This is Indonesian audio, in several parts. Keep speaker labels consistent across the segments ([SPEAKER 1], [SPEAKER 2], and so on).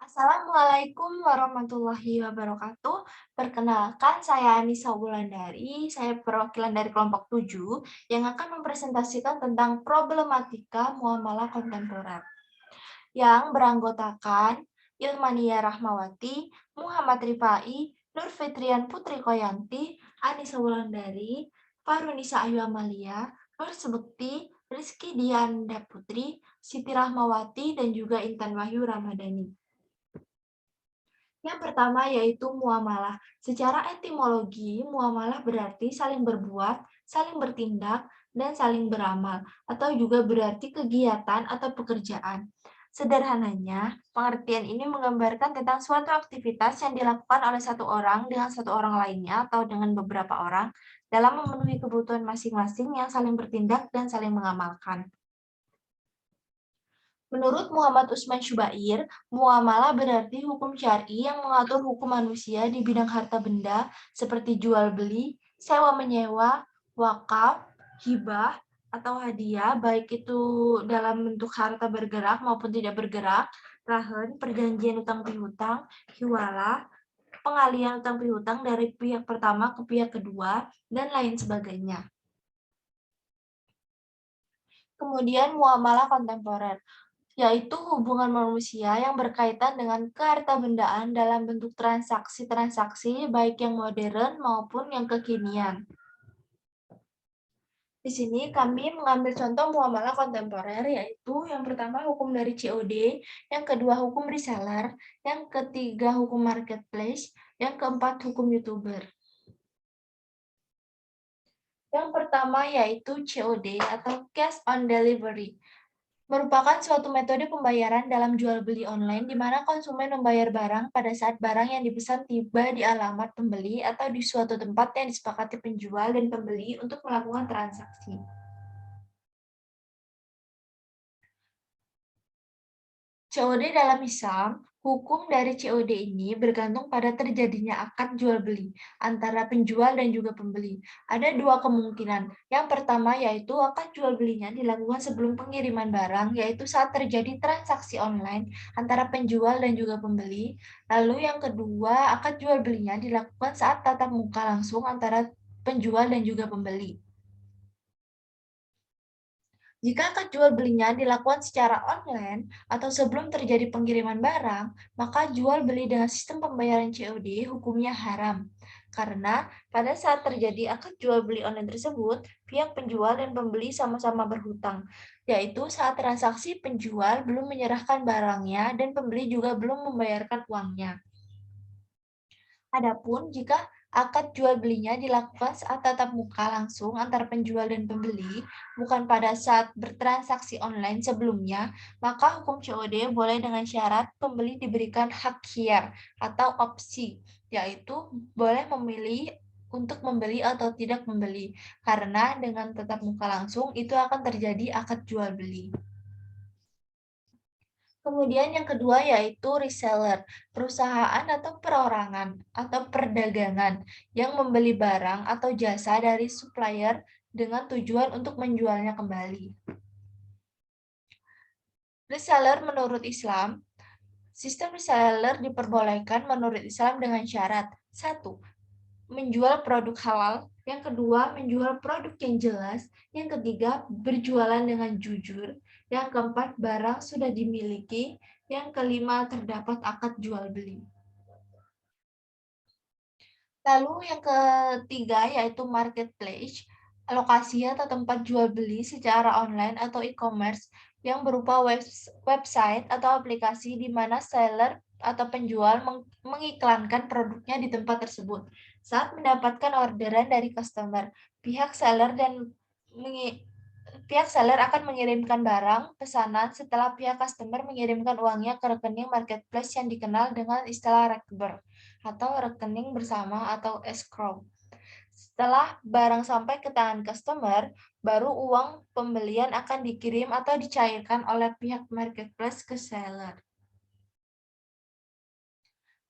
[SPEAKER 1] Assalamualaikum warahmatullahi wabarakatuh. Perkenalkan, saya Anissa Wulandari. Saya perwakilan dari kelompok 7 yang akan mempresentasikan tentang problematika muamalah kontemporer yang beranggotakan Ilmania Rahmawati, Muhammad Rifai, Nur Fitrian Putri Koyanti, Anissa Wulandari, Farunisa Ayu Amalia, Nur Sebekti, Rizky Dianda Putri, Siti Rahmawati, dan juga Intan Wahyu Ramadhani. Yang pertama yaitu muamalah. Secara etimologi, muamalah berarti saling berbuat, saling bertindak, dan saling beramal, atau juga berarti kegiatan atau pekerjaan. Sederhananya, pengertian ini menggambarkan tentang suatu aktivitas yang dilakukan oleh satu orang dengan satu orang lainnya atau dengan beberapa orang dalam memenuhi kebutuhan masing-masing yang saling bertindak dan saling mengamalkan. Menurut Muhammad Usman Syubair, muamalah berarti hukum syar'i yang mengatur hukum manusia di bidang harta benda seperti jual beli, sewa menyewa, wakaf, hibah, atau hadiah, baik itu dalam bentuk harta bergerak maupun tidak bergerak, rahen, perjanjian utang piutang, hiwalah, pengalian utang piutang dari pihak pertama ke pihak kedua, dan lain sebagainya. Kemudian muamalah kontemporer, yaitu hubungan manusia yang berkaitan dengan kehartabendaan dalam bentuk transaksi-transaksi baik yang modern maupun yang kekinian. Di sini kami mengambil contoh muamalah kontemporer, yaitu yang pertama hukum dari COD, yang kedua hukum reseller, yang ketiga hukum marketplace, yang keempat hukum YouTuber. Yang pertama yaitu COD atau cash on delivery. Merupakan suatu metode pembayaran dalam jual beli online di mana konsumen membayar barang pada saat barang yang dipesan tiba di alamat pembeli atau di suatu tempat yang disepakati penjual dan pembeli untuk melakukan transaksi. COD dalam Islam, hukum dari COD ini bergantung pada terjadinya akad jual beli antara penjual dan juga pembeli. Ada dua kemungkinan. Yang pertama yaitu akad jual belinya dilakukan sebelum pengiriman barang, yaitu saat terjadi transaksi online antara penjual dan juga pembeli. Lalu yang kedua, akad jual belinya dilakukan saat tatap muka langsung antara penjual dan juga pembeli. Jika akad jual belinya dilakukan secara online atau sebelum terjadi pengiriman barang, maka jual beli dengan sistem pembayaran COD hukumnya haram. Karena pada saat terjadi akad jual beli online tersebut, pihak penjual dan pembeli sama-sama berhutang, yaitu saat transaksi penjual belum menyerahkan barangnya dan pembeli juga belum membayarkan uangnya. Adapun jika akad jual belinya dilakukan saat tatap muka langsung antara penjual dan pembeli, bukan pada saat bertransaksi online sebelumnya, maka hukum COD boleh dengan syarat pembeli diberikan hak khiyar atau opsi, yaitu boleh memilih untuk membeli atau tidak membeli, karena dengan tatap muka langsung itu akan terjadi akad jual beli. Kemudian yang kedua yaitu reseller, perusahaan atau perorangan atau perdagangan yang membeli barang atau jasa dari supplier dengan tujuan untuk menjualnya kembali. Reseller menurut Islam, sistem reseller diperbolehkan menurut Islam dengan syarat: 1. Menjual produk halal, yang kedua menjual produk yang jelas, yang ketiga berjualan dengan jujur, yang keempat barang sudah dimiliki, yang kelima terdapat akad jual beli. Lalu yang ketiga yaitu marketplace, lokasi atau tempat jual beli secara online atau e-commerce yang berupa website atau aplikasi di mana seller atau penjual mengiklankan produknya di tempat tersebut. Saat mendapatkan orderan dari customer, pihak seller akan mengirimkan barang pesanan setelah pihak customer mengirimkan uangnya ke rekening marketplace yang dikenal dengan istilah rekber atau rekening bersama atau escrow. Setelah barang sampai ke tangan customer, baru uang pembelian akan dikirim atau dicairkan oleh pihak marketplace ke seller.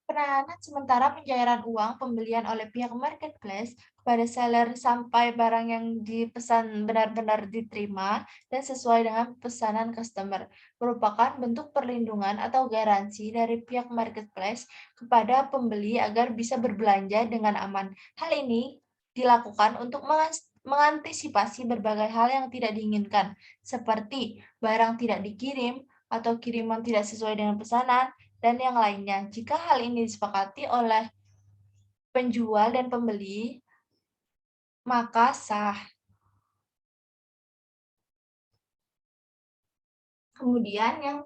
[SPEAKER 1] Penahanan sementara pencairan uang pembelian oleh pihak marketplace pada seller sampai barang yang dipesan benar-benar diterima dan sesuai dengan pesanan customer, merupakan bentuk perlindungan atau garansi dari pihak marketplace kepada pembeli agar bisa berbelanja dengan aman. Hal ini dilakukan untuk mengantisipasi berbagai hal yang tidak diinginkan, seperti barang tidak dikirim atau kiriman tidak sesuai dengan pesanan, dan yang lainnya. Jika hal ini disepakati oleh penjual dan pembeli, maka sah. Kemudian yang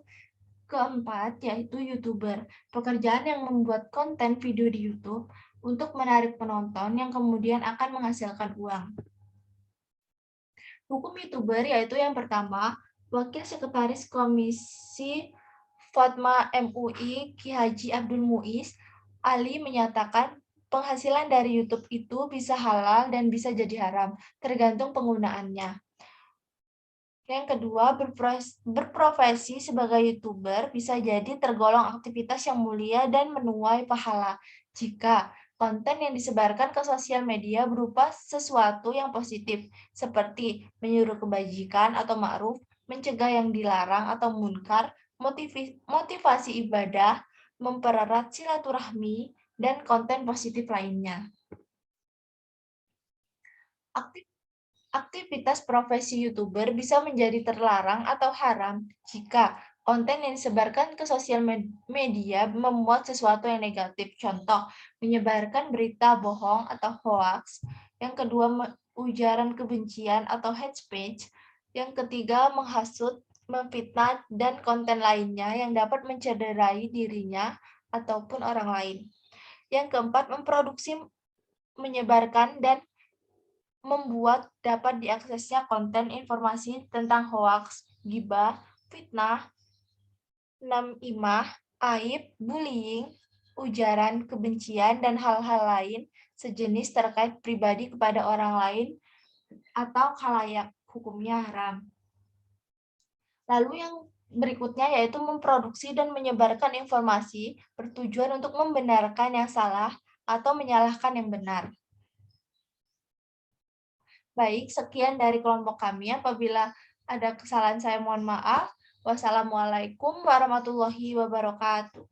[SPEAKER 1] keempat yaitu YouTuber. Pekerjaan yang membuat konten video di YouTube untuk menarik penonton yang kemudian akan menghasilkan uang. Hukum YouTuber yaitu yang pertama, Wakil Sekretaris Komisi Fatma MUI Ki Haji Abdul Muiz Ali menyatakan penghasilan dari YouTube itu bisa halal dan bisa jadi haram, tergantung penggunaannya. Yang kedua, berprofesi sebagai YouTuber bisa jadi tergolong aktivitas yang mulia dan menuai pahala jika konten yang disebarkan ke sosial media berupa sesuatu yang positif, seperti menyuruh kebajikan atau ma'ruf, mencegah yang dilarang atau munkar, motivasi ibadah, mempererat silaturahmi, dan konten positif lainnya. Aktivitas profesi YouTuber bisa menjadi terlarang atau haram jika konten yang disebarkan ke sosial media memuat sesuatu yang negatif. Contoh, menyebarkan berita bohong atau hoax. Yang kedua, ujaran kebencian atau hate speech. Yang ketiga, menghasut, memfitnah, dan konten lainnya yang dapat mencederai dirinya ataupun orang lain. Yang keempat, memproduksi, menyebarkan, dan membuat dapat diaksesnya konten informasi tentang hoaks, gibah, fitnah, namimah, aib, bullying, ujaran kebencian, dan hal-hal lain sejenis terkait pribadi kepada orang lain atau khalayak, hukumnya haram. Lalu yang berikutnya yaitu memproduksi dan menyebarkan informasi bertujuan untuk membenarkan yang salah atau menyalahkan yang benar. Baik, sekian dari kelompok kami. Apabila ada kesalahan saya mohon maaf. Wassalamualaikum warahmatullahi wabarakatuh.